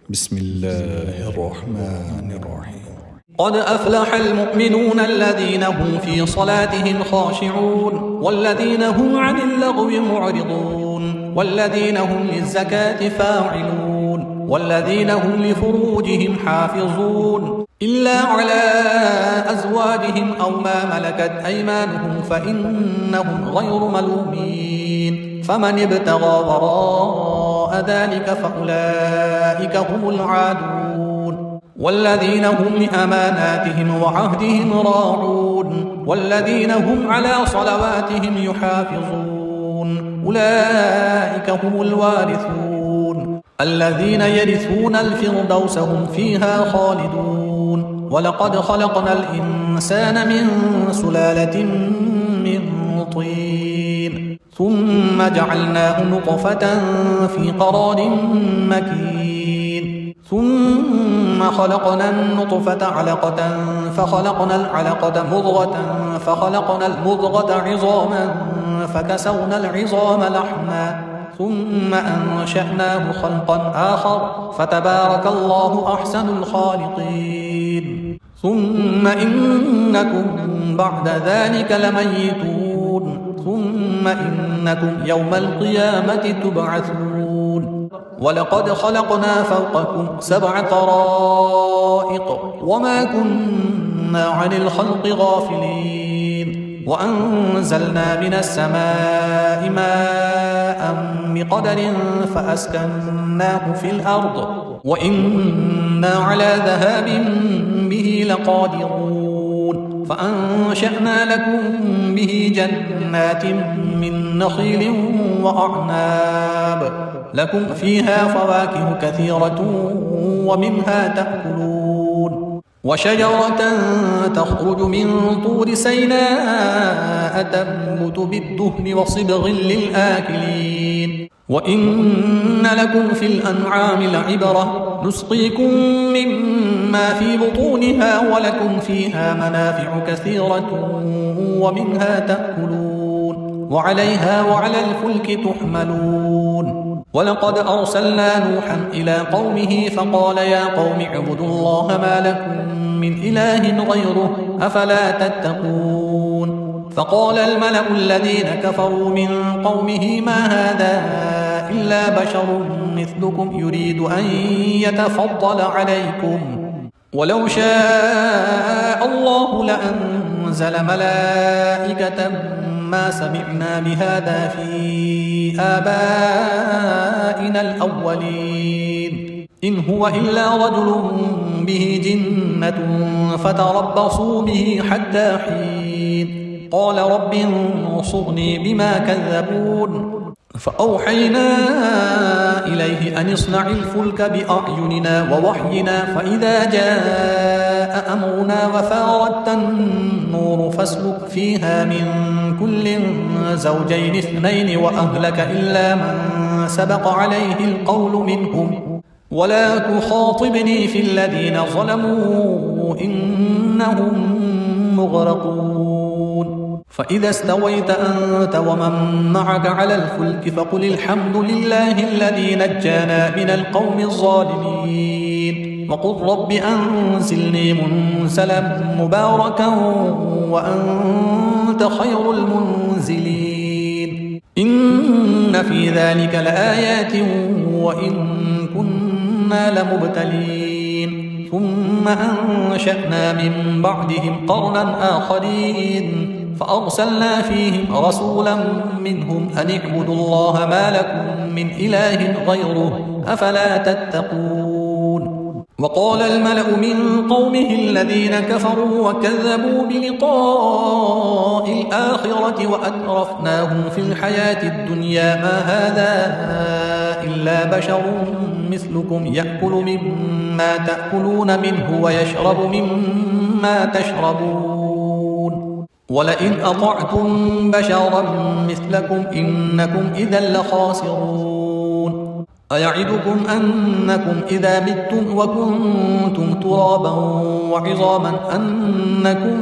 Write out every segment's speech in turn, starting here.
بسم الله الرحمن الرحيم. قد أفلح المؤمنون الذين هم في صلاتهم خاشعون والذين هم عن اللغو معرضون والذين هم للزكاة فاعلون والذين هم لفروجهم حافظون إلا على أزواجهم أو ما ملكت أيمانهم فإنهم غير ملومين فمن ابتغى وراء ذلك فأولئك هم العادون والذين هم لأماناتهم وعهدهم راعون والذين هم على صلواتهم يحافظون أولئك هم الوارثون الذين يرثون الفردوس هم فيها خالدون ولقد خلقنا الإنسان من سلالة من طين ثم جعلناه نطفة في قرار مكين ثم خلقنا النطفة علقة فخلقنا العلقة مضغة فخلقنا المضغة عظاما فكسونا العظام لحما ثم أنشأناه خلقا آخر فتبارك الله أحسن الخالقين ثم إنكم بعد ذلك لميتون ثم إنكم يوم القيامة تبعثون ولقد خلقنا فوقكم 7 طرائق وما كنا عن الخلق غافلين وأنزلنا من السماء ماء بقدر فأسكناه في الأرض وإنا على ذهاب به لقادرون فأنشأنا لكم به جنات من نخيل وأعناب لكم فيها فواكه كثيرة ومنها تأكلون وشجرة تخرج من طور سيناء تنبت بالدهن وصبغ للآكلين وإن لكم في الأنعام لعبرة نسقيكم مما في بطونها ولكم فيها منافع كثيرة ومنها تأكلون وعليها وعلى الفلك تحملون ولقد أرسلنا نوحا إلى قومه فقال يا قوم اعبدوا الله ما لكم من إله غيره أفلا تتقون فقال الملأ الذين كفروا من قومه ما هذا إلا بشر مثلكم يريد أن يتفضل عليكم ولو شاء الله لأنزل ملائكة ما سمعنا بهذا في آبائنا الأولين إن هو إلا رجل به جنة فتربصوا به حتى حين قال رب انصرني بما كذبون فأوحينا إليه أن اصنع الفلك بأعيننا ووحينا فإذا جاء أمرنا وفارت النور فاسلك فيها من كل زوجين 2 وأهلك إلا من سبق عليه القول منهم ولا تخاطبني في الذين ظلموا إنهم مغرقون فإذا استويت أنت ومن معك على الفلك فقل الحمد لله الذي نجانا من القوم الظالمين وقل رب أنزلني منزلا مباركا وأنت خير المنزلين إن في ذلك لآيات وإن كنا لمبتلين ثم أنشأنا من بعدهم قرنا آخرين فأرسلنا فيهم رسولا منهم أن اعبدوا الله ما لكم من إله غيره أفلا تتقون وقال الملأ من قومه الذين كفروا وكذبوا بلقاء الآخرة وأترفناهم في الحياة الدنيا ما هذا إلا بشر مثلكم يأكل مما تأكلون منه ويشرب مما تشربون ولئن أطعتم بشرا مثلكم إنكم إذا لخاسرون أيعدكم أنكم إذا متم وكنتم ترابا وعظاما أنكم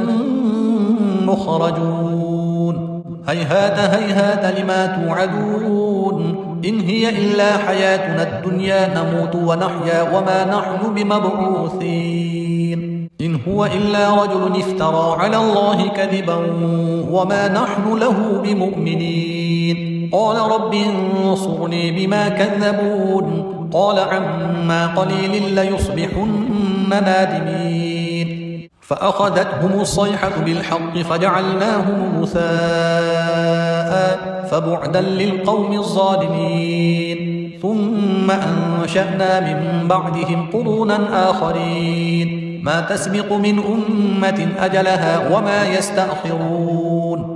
مخرجون هيهات هيهات لما توعدون إن هي إلا حياتنا الدنيا نموت ونحيا وما نحن بمبعوثين إن هو إلا رجل افترى على الله كذبا وما نحن له بمؤمنين قال رب انصرني بما كذبون قال عما قليل ليصبحن نادمين فأخذتهم الصيحة بالحق فجعلناهم غثاء فبعدا للقوم الظالمين ثم أنشأنا من بعدهم قرونا آخرين ما تسبق من أمة أجلها وما يستأخرون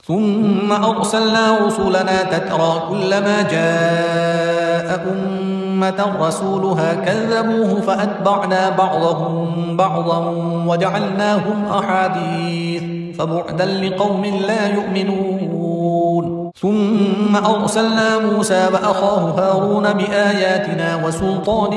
ثم أرسلنا رسلنا تترى كلما جاء أمة رسولها كذبوه فأتبعنا بعضهم بعضا وجعلناهم أحاديث فبعدا لقوم لا يؤمنون ثم أرسلنا موسى وأخاه هارون بآياتنا وسلطان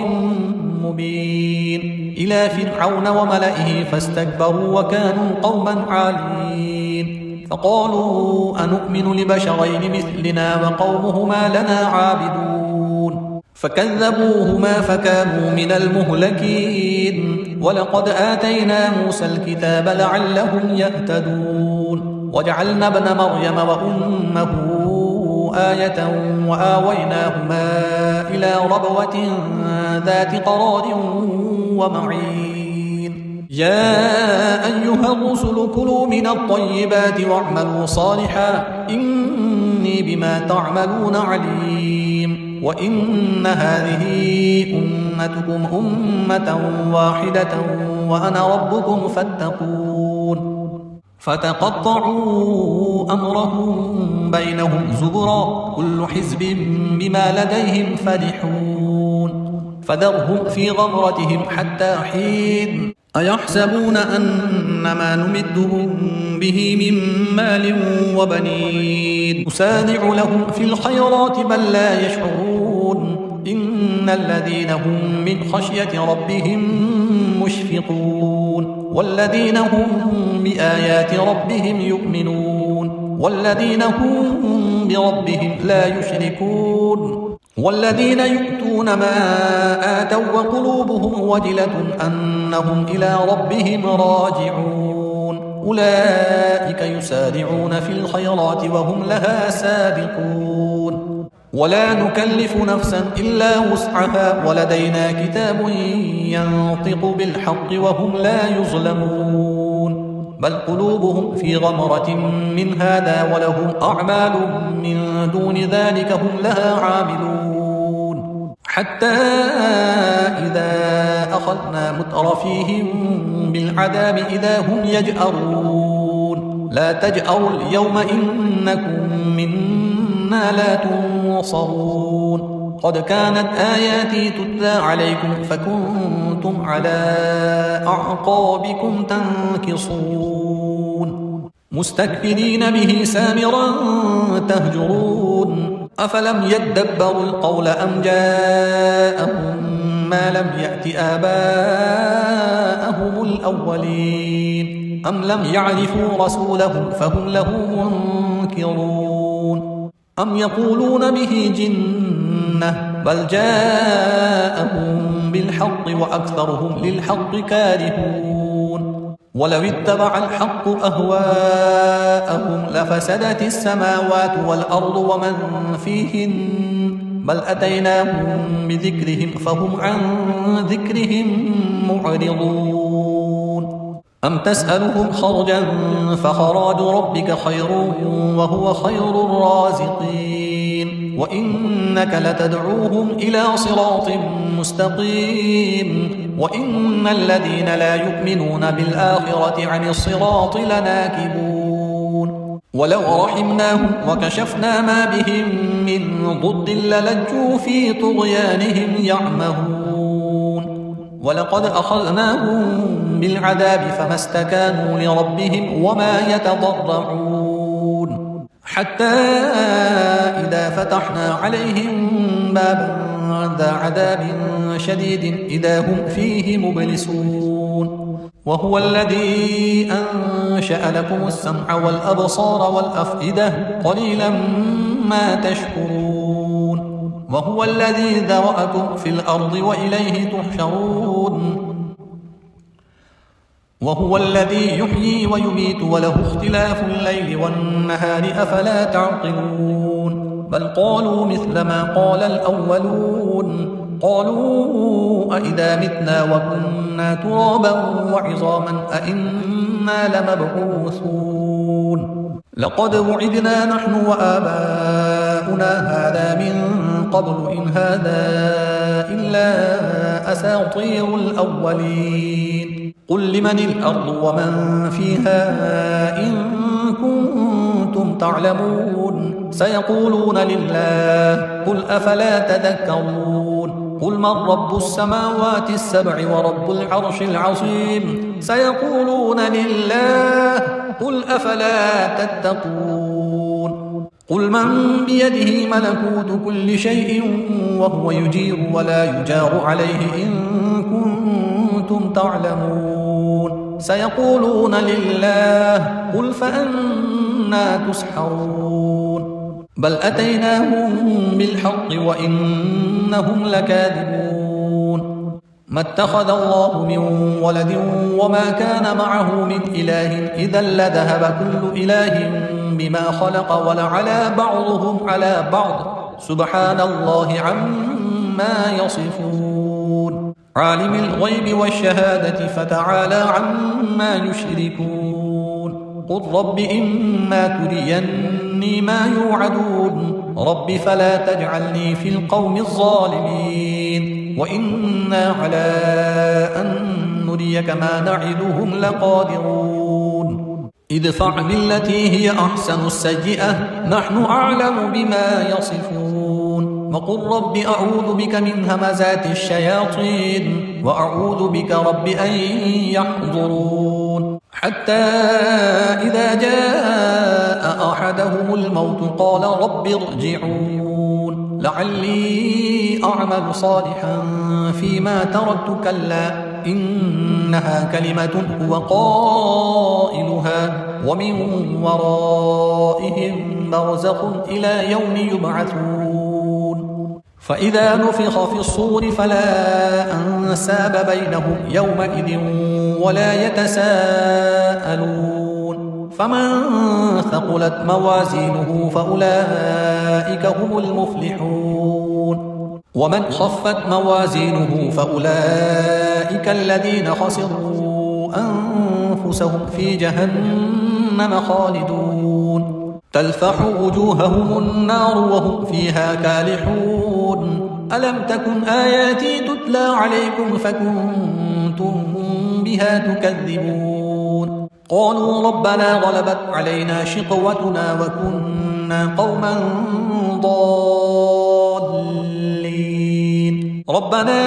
مبين إلى فرعون وملئه فاستكبروا وكانوا قوما عالين فقالوا أنؤمن لبشرين مثلنا وقومهما لنا عابدون فكذبوهما فكانوا من المهلكين ولقد آتينا موسى الكتاب لعلهم يهتدون وجعلنا ابن مريم وأمه آية وآويناهما إلى ربوة ذات قرار ومعين يا أيها الرسل كلوا من الطيبات واعملوا صالحا إني بما تعملون عليم وإن هذه أمتكم أمة واحدة وأنا ربكم فاتقون فتقطعوا أمرهم بينهم زبرا كل حزب بما لديهم فرحون فذرهم في غمرتهم حتى حين أيحسبون أن ما نمدهم به من مال وبنين نسارع لهم في الخيرات بل لا يشعرون إن الذين هم من خشية ربهم مشفقون والذين هم بآيات ربهم يؤمنون والذين هم بربهم لا يشركون والذين يؤتون ما آتوا وقلوبهم وجلة أنهم إلى ربهم راجعون أولئك يسارعون في الخيرات وهم لها سابقون ولا نكلف نفسا إلا وسعها ولدينا كتاب ينطق بالحق وهم لا يظلمون بل قلوبهم في غمرة من هذا ولهم أعمال من دون ذلك هم لها عاملون حتى إذا أخذنا مترفيهم بالعذاب إذا هم يجأرون لا تجأروا اليوم إنكم منا لا تنصرون قد كانت آياتي تتلى عليكم فكنتم على أعقابكم تنكصون مستكبرين به سامرا تهجرون أفلم يدبروا القول أم جاءهم ما لم يأت آباءهم الأولين أم لم يعرفوا رسولهم فهم له منكرون أم يقولون به جنة بل جاءهم بالحق وأكثرهم للحق كارهون ولو اتبع الحق أهواءهم لفسدت السماوات والأرض ومن فيهن بل أتيناهم بذكرهم فهم عن ذكرهم معرضون أم تسألهم خرجا فخراج ربك خير وهو خير الرازقين وإنك لتدعوهم إلى صراط مستقيم وإن الذين لا يؤمنون بالآخرة عن الصراط لناكبون ولو رحمناهم وكشفنا ما بهم من ضد للجوا في طغيانهم يعمهون ولقد أخذناهم بالعذاب فما استكانوا لربهم وما يتضرعون حتى إذا فتحنا عليهم بابا ذا عذاب شديد إذا هم فيه مبلسون وهو الذي أنشأ لكم السمع والأبصار والأفئدة قليلا ما تشكرون وهو الذي ذرأكم في الأرض وإليه تحشرون وهو الذي يحيي ويميت وله اختلاف الليل والنهار أفلا تعقلون بل قالوا مثل ما قال الأولون قالوا أئذا متنا وكنا ترابا وعظاما أئنا لمبعوثون لقد وعدنا نحن وآباؤنا هذا من قبل إن هذا إلا أساطير الأولين قل لمن الأرض ومن فيها إن كنتم تعلمون سيقولون لله قل أفلا تذكرون قل من رب السماوات السبع ورب العرش العظيم سيقولون لله قل أفلا تتقون قل من بيده ملكوت كل شيء وهو يجير ولا يجار عليه إن كنتم تعلمون سيقولون لله قل فأنا تسحرون بل أتيناهم بالحق وإنهم لكاذبون ما اتخذ الله من ولد وما كان معه من إله إذا لذهب كل إله بما خلق ولعلى بعضهم على بعض سبحان الله عما يصفون عالم الغيب والشهادة فتعالى عما يشركون قل رب إما تريني ما يوعدون رب فلا تجعلني في القوم الظالمين وإنا على أن نريك ما نعدهم لقادرون ادفع بالتي هي أحسن السيئة نحن أعلم بما يصفون وقل رب أعوذ بك من همزات الشياطين وأعوذ بك رب أن يحضرون حتى إذا جاء أحدهم الموت قال رب ارجعون لعلي أعمل صالحا فيما تركت كلا إنها كلمة هو قائلها ومن ورائهم برزخ إلى يوم يبعثون فإذا نفخ في الصور فلا أنساب بينهم يومئذ ولا يتساءلون فمن ثقلت موازينه فأولئك هم المفلحون ومن خفت موازينه فأولئك الذين خسروا أنفسهم في جهنم خالدون تلفح وجوههم النار وهم فيها كالحون ألم تكن آياتي تتلى عليكم فكنتم بها تكذبون قالوا ربنا غلبت علينا شقوتنا وكنا قوما ضالين ربنا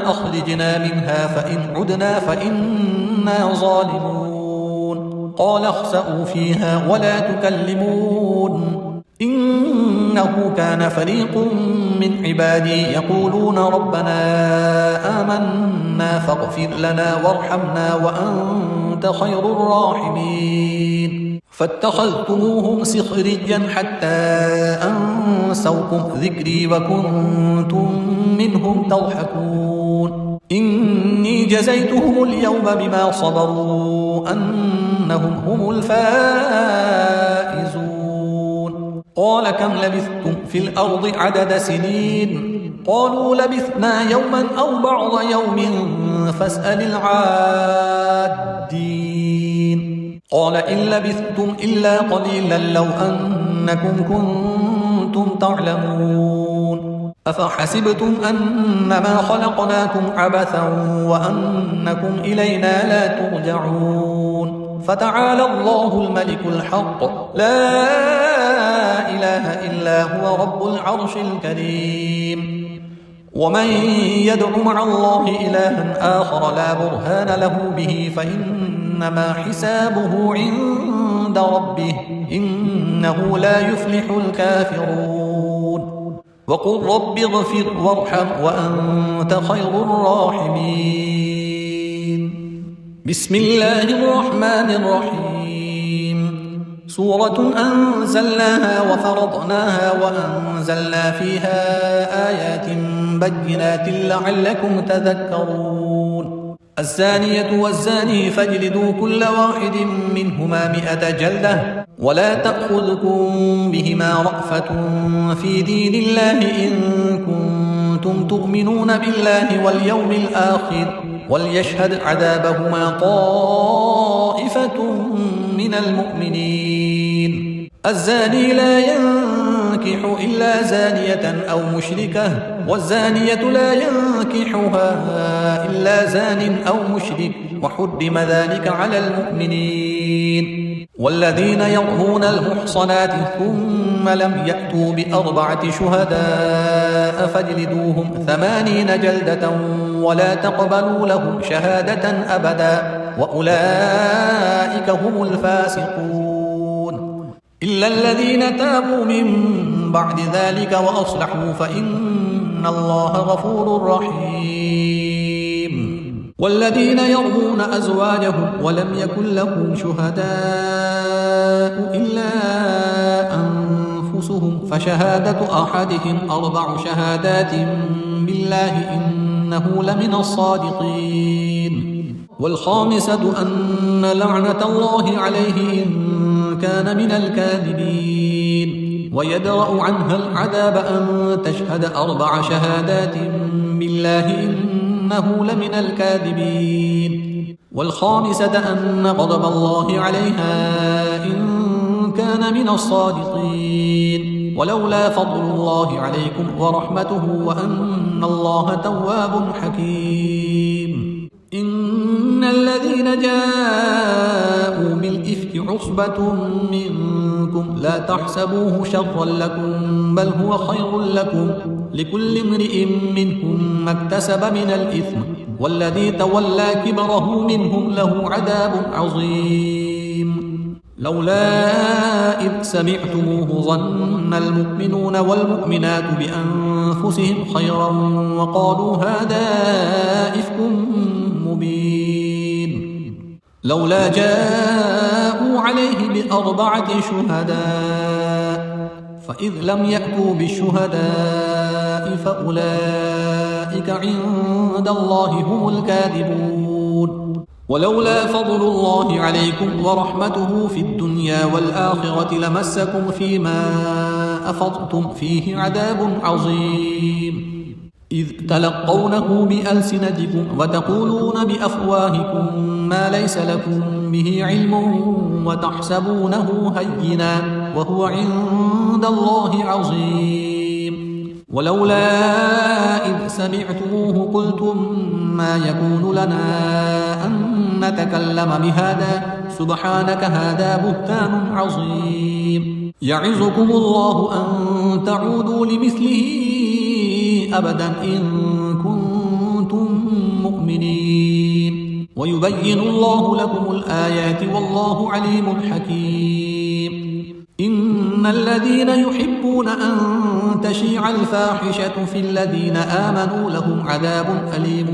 أخرجنا منها فإن عدنا فإنا ظالمون قال اخسئوا فيها ولا تكلمون إنه كان فريق من عبادي يقولون ربنا آمنا فاغفر لنا وارحمنا وأنت خير الراحمين فاتخذتموهم سخريا حتى أنسوكم ذكري وكنتم منهم تضحكون إني جزيتهم اليوم بما صبروا أنهم هم الفائزون قال كم لبثتم في الأرض عدد سنين قالوا لبثنا يوما أو بعض يوم فاسأل العادين قال إن لبثتم إلا قليلا لو أنكم كنتم تعلمون أفحسبتم أنما خلقناكم عبثا وأنكم إلينا لا ترجعون فتعالى الله الملك الحق لا إله إلا هو رب العرش الكريم ومن يدع مع الله إلها آخر لا برهان له به فإنما حسابه عند ربه إنه لا يفلح الكافرون وقل رب اغفر وارحم وأنت خير الراحمين بسم الله الرحمن الرحيم سورة أنزلناها وفرضناها وأنزلنا فيها آيات بينات لعلكم تذكرون الزانية والزاني فاجلدوا كل واحد منهما 100 جلدة ولا تأخذكم بهما رأفة في دين الله إن كنتم تؤمنون بالله واليوم الآخر وليشهد عذابهما طائفة من المؤمنين الزاني لا ينكح إلا زانية أو مشركة والزانية لا ينكحها إلا زان أو مشرك وحرم ذلك على المؤمنين والذين يرمون المحصنات ثم لم يأتوا ب4 شهداء فاجلدوهم 80 جلدة ولا تقبلوا لهم شهادة أبدا وأولئك هم الفاسقون إلا الذين تابوا من بعد ذلك وأصلحوا فإن الله غفور رحيم والذين يرمون أزواجهم ولم يكن لهم شهداء إلا أنفسهم فشهادة أحدهم 4 شهادات بالله إنه لمن الصادقين والخامسة أن لعنة الله عليه إن كان من الكاذبين ويدرأ عنها العذاب أن تشهد 4 شهادات بالله إنه لمن الكاذبين والخامسة أن غضب الله عليها إن كان من الصادقين ولولا فضل الله عليكم ورحمته وأن الله تواب حكيم إن الذين جاءوا بالإفك عصبة منكم لا تحسبوه شرا لكم بل هو خير لكم لكل امرئ منهم ما اكتسب من الإثم والذي تولى كبره منهم له عذاب عظيم لولا إذ سمعتموه ظن المؤمنون والمؤمنات بأنفسهم خيرا وقالوا هذا إفك مبين لولا جاءوا عليه ب4 شهداء فإذ لم يأتوا بالشهداء فأولئك عند الله هم الكاذبون ولولا فضل الله عليكم ورحمته في الدنيا والآخرة لمسكم فيما أفضتم فيه عذاب عظيم إذ تلقونه بألسنتكم وتقولون بأفواهكم ما ليس لكم به علم وتحسبونه هينا وهو عند الله عظيم ولولا إذ سمعتموه قلتم ما يكون لنا أن نتكلم بهذا سبحانك هذا بهتان عظيم يعظكم الله أن تعودوا لمثله أبدا إن كنتم مؤمنين ويبين الله لكم الآيات والله عليم حكيم إن الذين يحبون أن تشيع الفاحشة في الذين آمنوا لهم عذاب أليم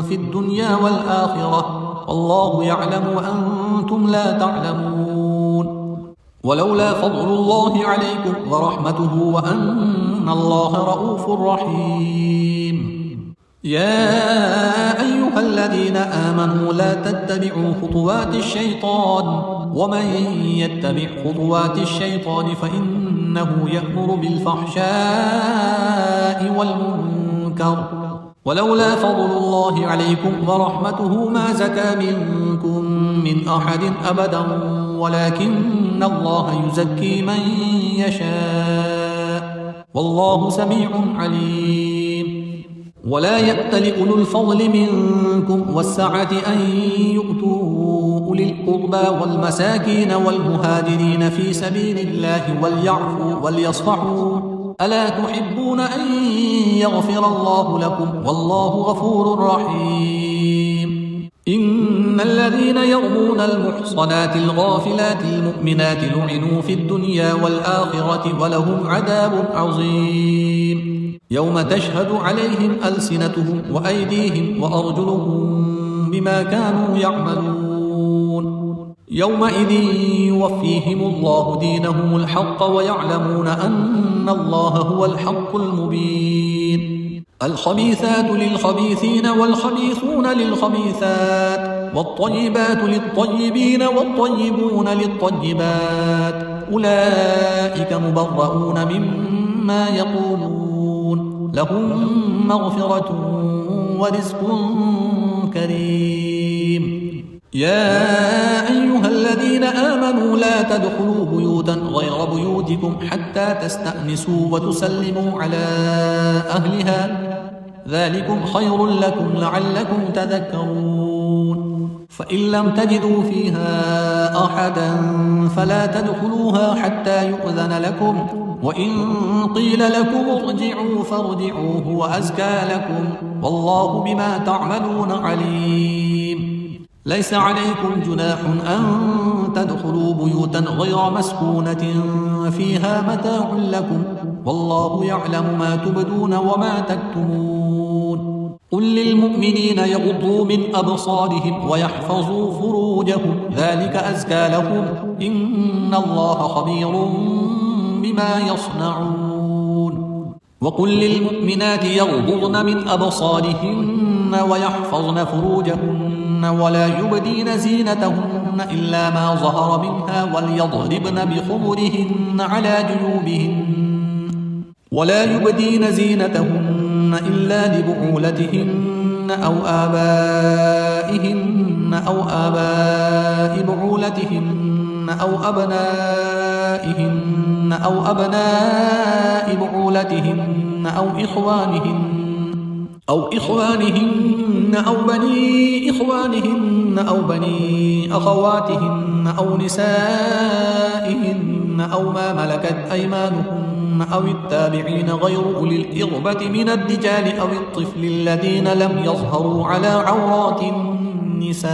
في الدنيا والآخرة والله يعلم وأنتم لا تعلمون ولولا فضل الله عليكم ورحمته وأن الله رؤوف رحيم يا أيها الذين آمنوا لا تتبعوا خطوات الشيطان ومن يتبع خطوات الشيطان فإنه يأمر بالفحشاء والمنكر ولولا فضل الله عليكم ورحمته ما زكى منكم من أحد أبدا ولكن الله يزكي من يشاء والله سميع عليم ولا يأتل أولو الفضل منكم والسعة أن يؤتوا أولي القربى والمساكين والمهاجرين في سبيل الله وليعفوا وليصفحوا ألا تحبون أن يغفر الله لكم والله غفور رحيم إن الذين يرمون المحصنات الغافلات المؤمنات لعنوا في الدنيا والآخرة ولهم عذاب عظيم يوم تشهد عليهم ألسنتهم وأيديهم وأرجلهم بما كانوا يعملون يومئذ يوفيهم الله دينهم الحق ويعلمون أن الله هو الحق المبين. الخبيثات للخبيثين والخبيثون للخبيثات والطيبات للطيبين والطيبون للطيبات أولئك مبرؤون مما يقولون لهم مغفرة ورزق كريم. يا أيها الذين آمنوا لا تدخلوا بيوتا غير بيوتكم حتى تستأنسوا وتسلموا على أهلها ذلكم خير لكم لعلكم تذكرون. فإن لم تجدوا فيها أحدا فلا تدخلوها حتى يؤذن لكم وإن قيل لكم ارجعوا فارجعوا هو أزكى لكم والله بما تعملون عليم. ليس عليكم جناح أن تدخلوا بيوتا غير مسكونة فيها متاع لكم والله يعلم ما تبدون وما تكتمون. قل للمؤمنين يغضوا من أبصارهم ويحفظوا فروجهم ذلك أزكى لهم إن الله خبير بما يصنعون. وقل للمؤمنات يغضضن من أبصارهن ويحفظن فروجهن ولا يبدين زينتهن إلا ما ظهر منها وليضربن بخمرهن على جيوبهن ولا يبدين زينتهن إلا لبعولتهن أو آبائهن أو آباء بعولتهن أو أبنائهن أو أبناء بعولتهن أو إخوانهن أو بني إخوانهن أو بني أخواتهن أو نسائهن أو ما ملكت أيمانهن أو التابعين غير أولي الإربة من الرجال أو الطفل الذين لم يظهروا على عورات النساء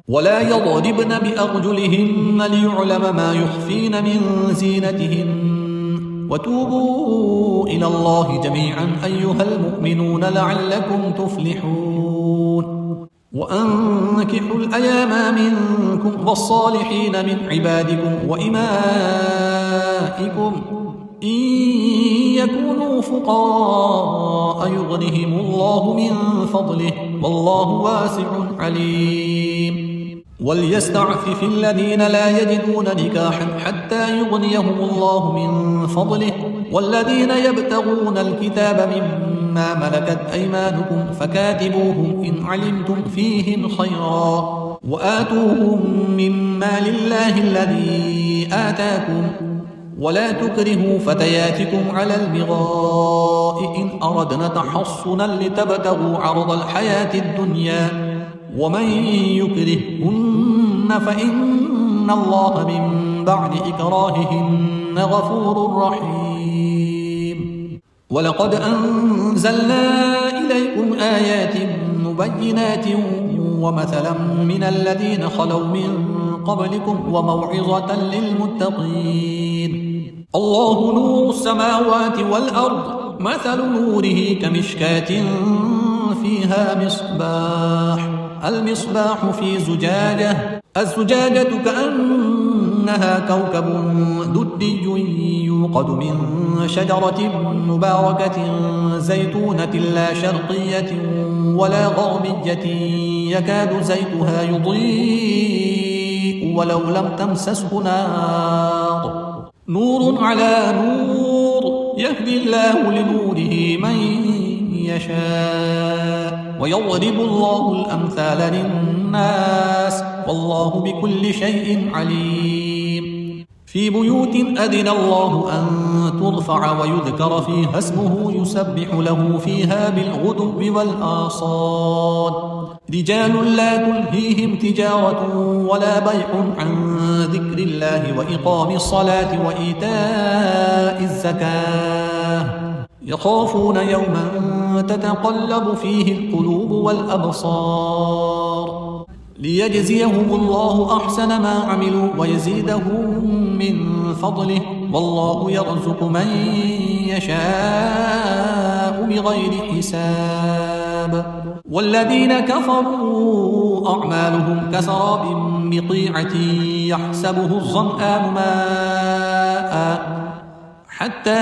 ولا يضربن بأرجلهن ليعلم ما يخفين من زينتهن. وتوبوا إلى الله جميعا أيها المؤمنون لعلكم تفلحون. وأنكحوا الأيام منكم والصالحين من عبادكم وإمائكم إن يكونوا فقراء يغنهم الله من فضله والله واسع عليم. وليستعفف الذين لا يجدون نكاحا حتى يغنيهم الله من فضله والذين يبتغون الكتاب مما ملكت أيمانكم فكاتبوهم إن علمتم فيهم خيرا وآتوهم مما لله الذي آتاكم ولا تكرهوا فتياتكم على البغاء إن أردنا تحصنا لتبتغوا عرض الحياة الدنيا ومن يكرهن فإن الله من بعد إكراههن غفور رحيم. ولقد أنزلنا إليكم آيات مبينات ومثلا من الذين خلوا من قبلكم وموعظة للمتقين. الله نور السماوات والأرض مثل نوره كمشكاة فيها مصباح المصباح في زجاجة الزجاجة كأنها كوكب ددي يوقد من شجرة مباركة زيتونة لا شرقية ولا غربية يكاد زيتها يضيء ولو لم تمسسه نار نور على نور يهدي الله لنوره من يشاء ويضرب الله الأمثال للناس والله بكل شيء عليم. في بيوت أذن الله أن ترفع ويذكر فيها اسمه يسبح له فيها بالغدو والآصال رجال لا تلهيهم تجارة ولا بيع عن ذكر الله وإقام الصلاة وإيتاء الزكاة يخافون يوما تتقلب فيه القلوب والأبصار ليجزيهم الله أحسن ما عملوا ويزيدهم من فضله والله يرزق من يشاء بغير حساب. والذين كفروا أعمالهم كسراب بقيعة يحسبه الظمآن ماء حتى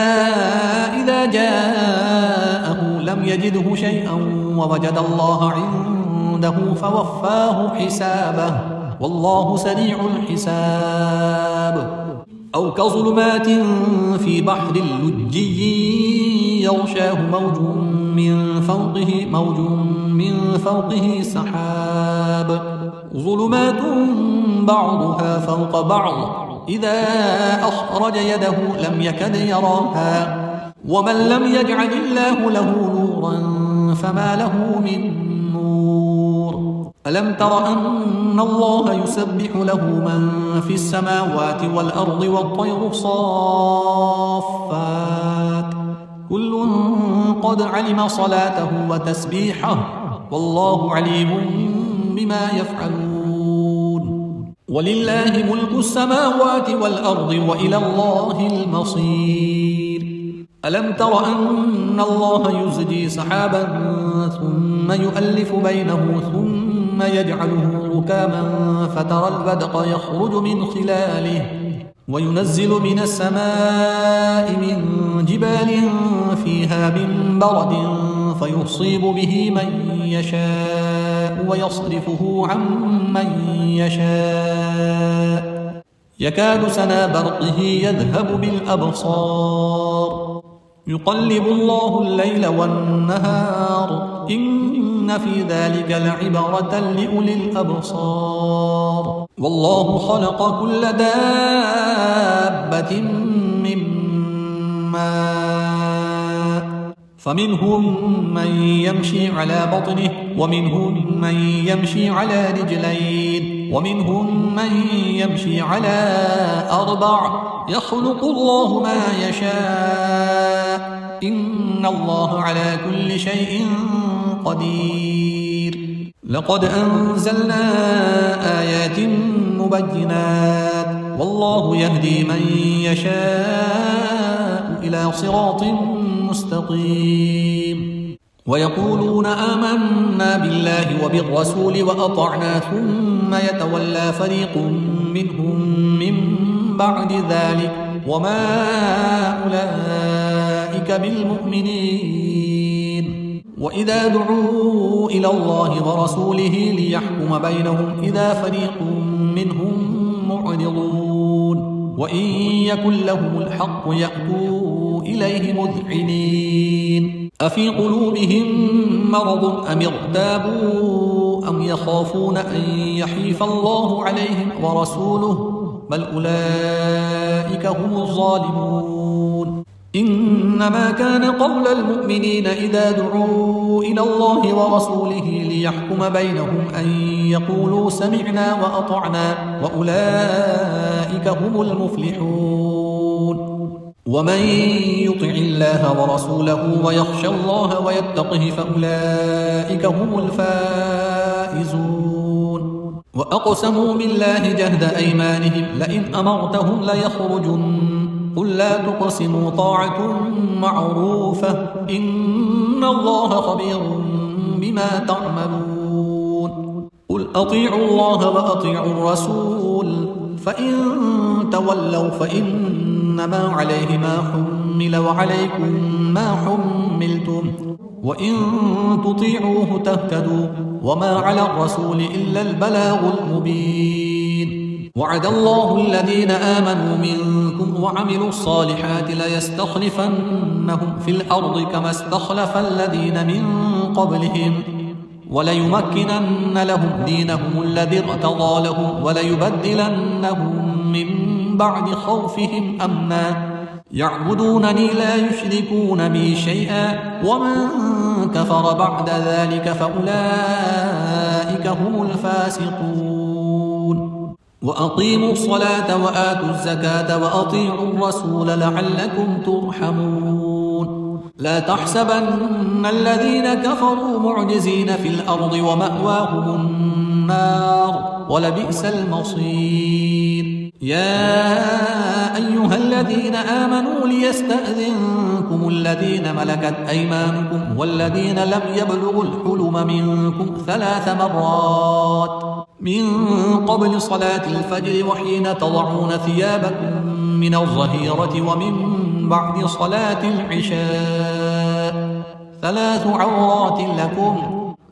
إذا جاءه لم يجده شيئا ووجد الله عنده فوفاه حسابه والله سريع الحساب. أو كظلمات في بحر لجي يغشاه موج من فوقه سحاب ظلمات بعضها فوق بعض إذا أخرج يده لم يكد يراها ومن لم يجعل الله له نورا فما له من نور. ألم تر أن الله يسبح له من في السماوات والأرض والطير صافات كل قد علم صلاته وتسبيحه والله عليم بما يفعلون. ولله ملك السماوات والأرض وإلى الله المصير. ألم تر أن الله يزجي سحابا ثم يؤلف بينه ثم يجعله ركاما فترى البدق يخرج من خلاله وينزل من السماء من جبال فيها من برد فيصيب به من يشاء ويصرفه عن من يشاء يكاد سنا برقه يذهب بالأبصار يقلب الله الليل والنهار إن في ذلك لعبرة لأولي الأبصار. والله خلق كل دابة من ماء فمنهم من يمشي على بطنه ومنهم من يمشي على رجلين ومنهم من يمشي على أربع يخلق الله ما يشاء إن الله على كل شيء قدير. لقد أنزلنا آيات مبينات والله يهدي من يشاء إلى صراط مستقيم. ويقولون آمنا بالله وبالرسول وأطعنا ثم يتولى فريق منهم من بعد ذلك وما أولئك بالمؤمنين. وإذا دعوا إلى الله ورسوله ليحكم بينهم إذا فريق منهم معرضون وإن يكن لهم الحق يأتوا إليه مذعنين. أفي قلوبهم مرض أم ارتابوا أم يخافون أن يحيف الله عليهم ورسوله بل أولئك هم الظالمون. إنما كان قول المؤمنين إذا دعوا إلى الله ورسوله ليحكم بينهم أن يقولوا سمعنا وأطعنا وأولئك هم المفلحون. ومن يطع الله ورسوله ويخشى الله ويتقه فأولئك هم الفائزون. وأقسموا بالله جهد أيمانهم لئن أمرتهم ليخرجن قل لا تقسموا طاعة معروفة إن الله خبير بما تعملون. قل أطيعوا الله وأطيعوا الرسول فإن تولوا فإنما عليه ما حمل وعليكم ما حملتم وإن تطيعوه تهتدوا وما على الرسول إلا البلاغ المبين. وعد الله الذين آمنوا منكم وعملوا الصالحات ليستخلفنهم في الأرض كما استخلف الذين من قبلهم وليمكنن لهم دينهم الذي ارتضى لهم وليبدلنهم من بعد خوفهم أمنا يعبدونني لا يشركون بي شيئا ومن كفر بعد ذلك فأولئك هم الفاسقون. وأقيموا الصلاة وآتوا الزكاة وأطيعوا الرسول لعلكم ترحمون. لا تحسبن الذين كفروا معجزين في الأرض ومأواهم النار ولبئس المصير. يا أيها الذين آمنوا ليستأذنكم الذين ملكت أيمانكم والذين لم يبلغوا الحلم منكم 3 مرات من قبل صلاة الفجر وحين تضعون ثيابكم من الظهيرة ومن بعد صلاة العشاء 3 عورات لكم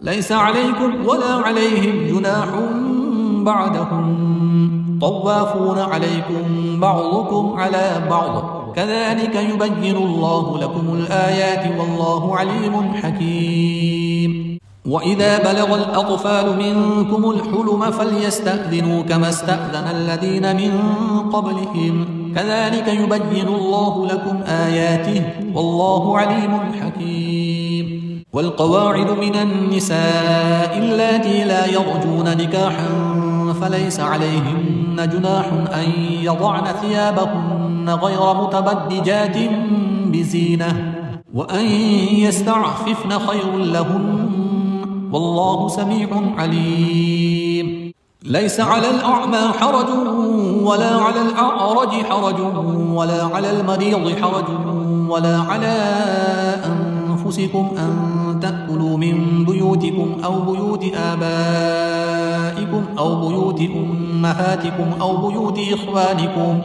ليس عليكم ولا عليهم جناح بعدهم طوافون عليكم بعضكم على بعض كذلك يبين الله لكم الآيات والله عليم حكيم. وإذا بلغ الأطفال منكم الحلم فليستأذنوا كما استأذن الذين من قبلهم كذلك يبين الله لكم آياته والله عليم حكيم. والقواعد من النساء اللاتي لا يرجون نكاحا فليس عليهن جناح أن يضعن ثيابهن غير متبرجات بزينة وأن يستعففن خير لهن والله سميع عليم. ليس على الأعمى حرج ولا على الأعرج حرج ولا على المريض حرج ولا على أنفسكم أن تأكلوا من بيوتكم أو بيوت آبائكم أو بيوت أمهاتكم أو بيوت إخوانكم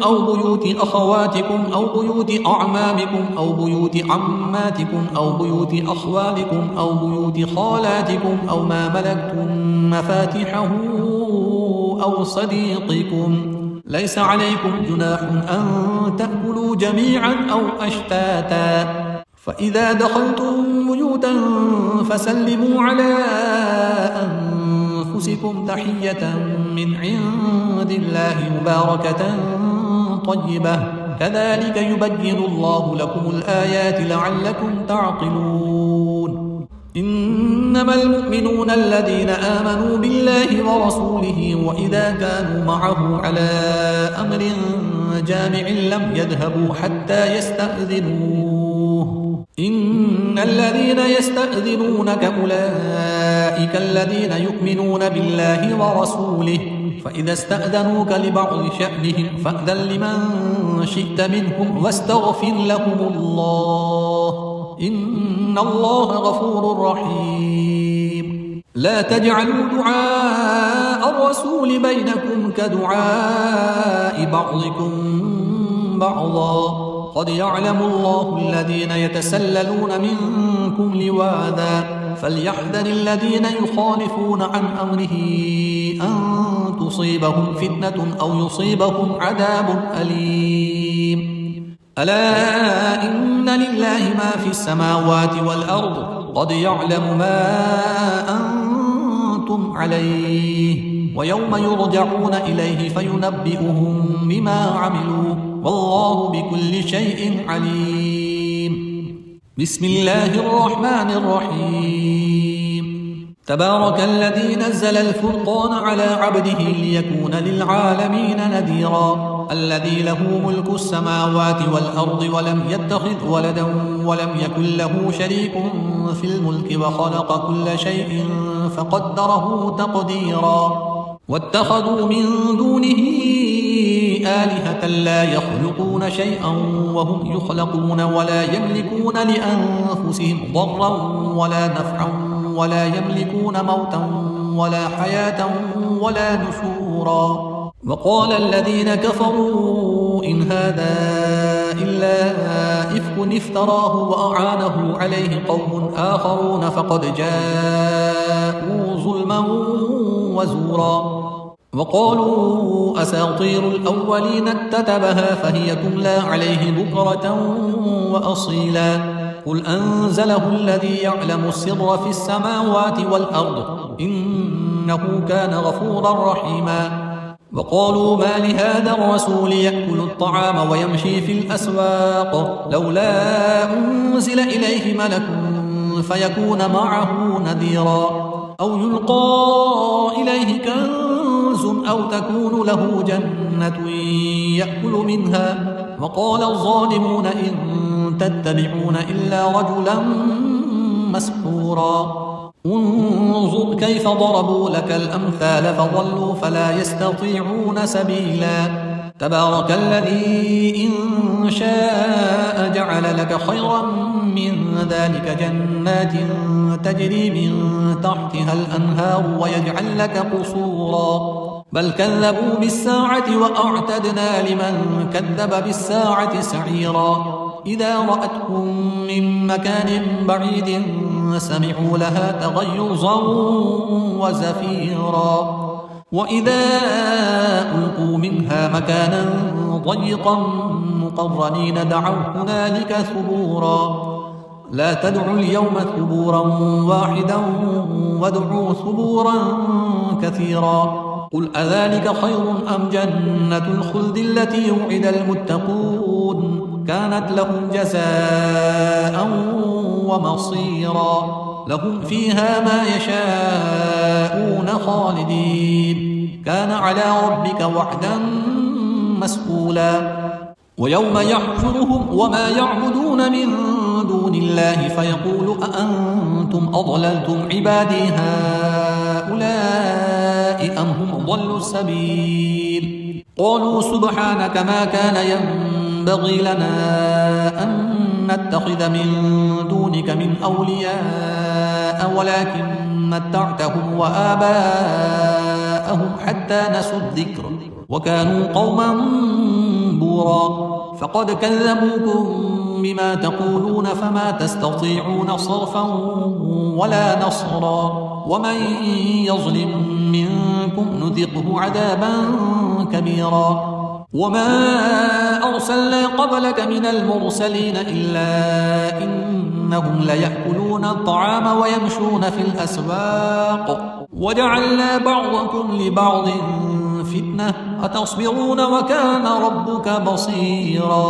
أو بيوت أخواتكم أو بيوت أعمامكم أو بيوت عماتكم أو بيوت أخوالكم أو بيوت خالاتكم أو ما ملكتم مفاتحه أو صديقكم. ليس عليكم جناح أن تأكلوا جميعا أو أشتاتا. فإذا دخلتم بيوتا فسلموا على أنفسكم تحية من عند الله مباركة طيبة كذلك يبين الله لكم الآيات لعلكم تعقلون. إنما المؤمنون الذين آمنوا بالله ورسوله وإذا كانوا معه على أمر جامع لم يذهبوا حتى يستأذنوه. إن الذين يستأذنونك أولئك الذين يؤمنون بالله ورسوله فإذا استأذنوك لبعض شأنهم فأذن لمن شئت منهم واستغفر لهم الله إن الله غفور رحيم. لا تجعلوا دعاء الرسول بينكم كدعاء بعضكم بعضا قد يعلم الله الذين يتسللون منكم لواذا فليحذر الذين يخالفون عن أمره أن تصيبهم فتنة أو يصيبهم عذاب أليم. ألا إن لله ما في السماوات والأرض قد يعلم ما أنتم عليه ويوم يرجعون إليه فينبئهم بما عملوا والله بكل شيء عليم. بسم الله الرحمن الرحيم. تبارك الذي نزل الفرقان على عبده ليكون للعالمين نذيرا الذي له ملك السماوات والأرض ولم يتخذ ولدا ولم يكن له شريك في الملك وخلق كل شيء فقدره تقديرا. واتخذوا من دونه آلهة لا يخلقون شيئا وهم يخلقون ولا يملكون لأنفسهم ضرا ولا نفعا ولا يملكون موتا ولا حياة ولا نشورا. وقال الذين كفروا إن هذا إلا إفك افتراه وأعانه عليه قوم آخرون فقد جاءوا ظلما وزورا. وقالوا أساطير الأولين اكتتبها فهي تملى عليه بكرة وأصيلا قل أنزله الذي يعلم السر في السماوات والأرض إنه كان غفورا رحيما. وقالوا ما لهذا الرسول يأكل الطعام ويمشي في الأسواق لولا أنزل إليه ملك فيكون معه نذيرا أو يلقى إليه كنز أو تكون له جنة يأكل منها وقال الظالمون إن تتبعون إلا رجلا مسحورا انظر كيف ضربوا لك الأمثال فضلوا فلا يستطيعون سبيلا تبارك الذي إن شاء جعل لك خيرا من ذلك جنات تجري من تحتها الأنهار ويجعل لك قصورا بل كذبوا بالساعة وأعتدنا لمن كذب بالساعة سعيرا إذا رأتهم من مكان بعيد سمعوا لها تغيظا وزفيرا وإذا ألقوا منها مكانا ضيقا مقرنين دعوا هنالك ثبورا لا تدعوا اليوم ثبورا واحدا وادعوا ثبورا كثيرا قل أذلك خير أم جنة الخلد التي وعد المتقون كانت لهم جزاء ومصيرا لهم فيها ما يشاءون خالدين كان على ربك وعدا مسئولا ويوم يحشرهم وما يعبدون من دون الله فيقول أأنتم أضللتم عبادي هؤلاء أم هم ضلوا السبيل قالوا سبحانك ما كان ينبغي لنا أن نتخذ من دونك من أولياء ولكن متعتهم وآباءهم حتى نسوا الذكر وكانوا قوما بورا فقد كذبوكم بما تقولون فما تستطيعون صرفا ولا نصرا ومن يظلم منكم نذقه عذابا كبيرا وما أرسلنا قبلك من المرسلين إلا إنهم ليأكلون الطعام ويمشون في الأسواق وجعلنا بعضكم لبعض فتنة أتصبرون وكان ربك بصيرا